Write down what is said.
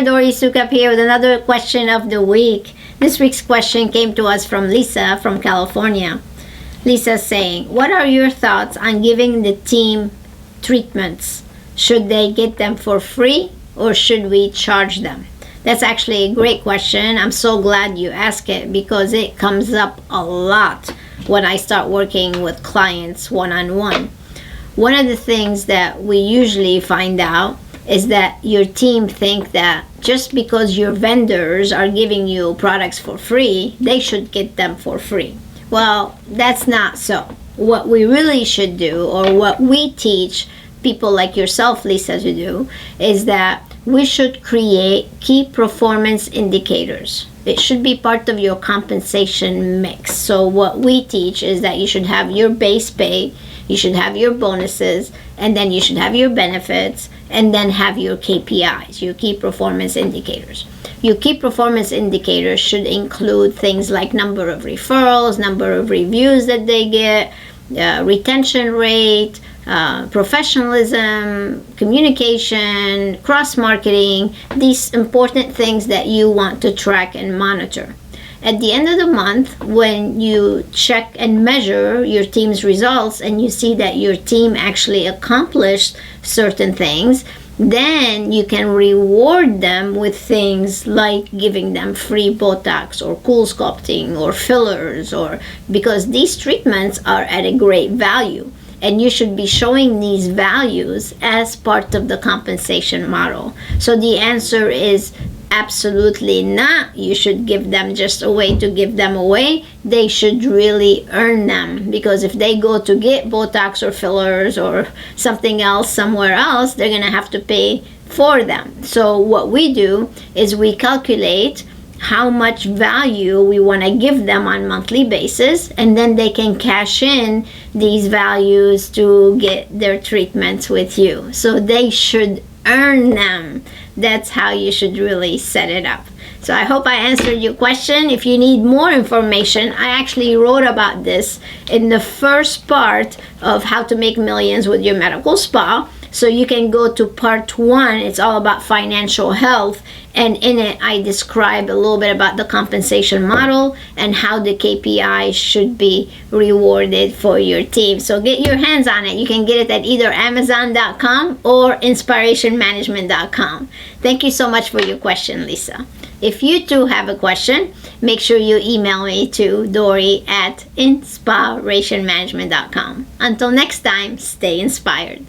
there, Dory Sukap here with another question of the week. This week's question came to us from Lisa from California. Lisa's saying, what are your thoughts on giving the team treatments? Should they get them for free or should we charge them? That's actually a great question. I'm so glad you asked it because it comes up a lot when I start working with clients one-on-one. One of the things that we usually find out is that your team think that just because your vendors are giving you products for free, they should get them for free. Well, that's not so. What we really should do, or what we teach people like yourself, Lisa, to do, is that we should create key performance indicators. It should be part of your compensation mix. So what we teach is that you should have your base pay, you should have your bonuses, and then you should have your benefits, and then have your KPIs, your key performance indicators. Your key performance indicators should include things like number of referrals, number of reviews that they get, retention rate, professionalism, communication, cross-marketing, these important things that you want to track and monitor. At the end of the month, when you check and measure your team's results and you see that your team actually accomplished certain things, then you can reward them with things like giving them free Botox or cool sculpting or fillers, or because these treatments are at a great value. And you should be showing these values as part of the compensation model. So the answer is absolutely not. You should give them just a way to give them away. They should really earn them, because if they go to get Botox or fillers or something else somewhere else, they're going to have to pay for them. So what we do is we calculate how much value we want to give them on a monthly basis, and then they can cash in these values to get their treatments with you. So they should earn them. That's how you should really set it up. So I hope I answered your question. If you need more information, I actually wrote about this in the first part of How to Make Millions with Your Medical Spa. So you can go to part 1. It's all about financial health. And in it, I describe a little bit about the compensation model and how the KPIs should be rewarded for your team. So get your hands on it. You can get it at either Amazon.com or InspirationManagement.com. Thank you so much for your question, Lisa. If you too have a question, make sure you email me to Dory@InspirationManagement.com. Until next time, stay inspired.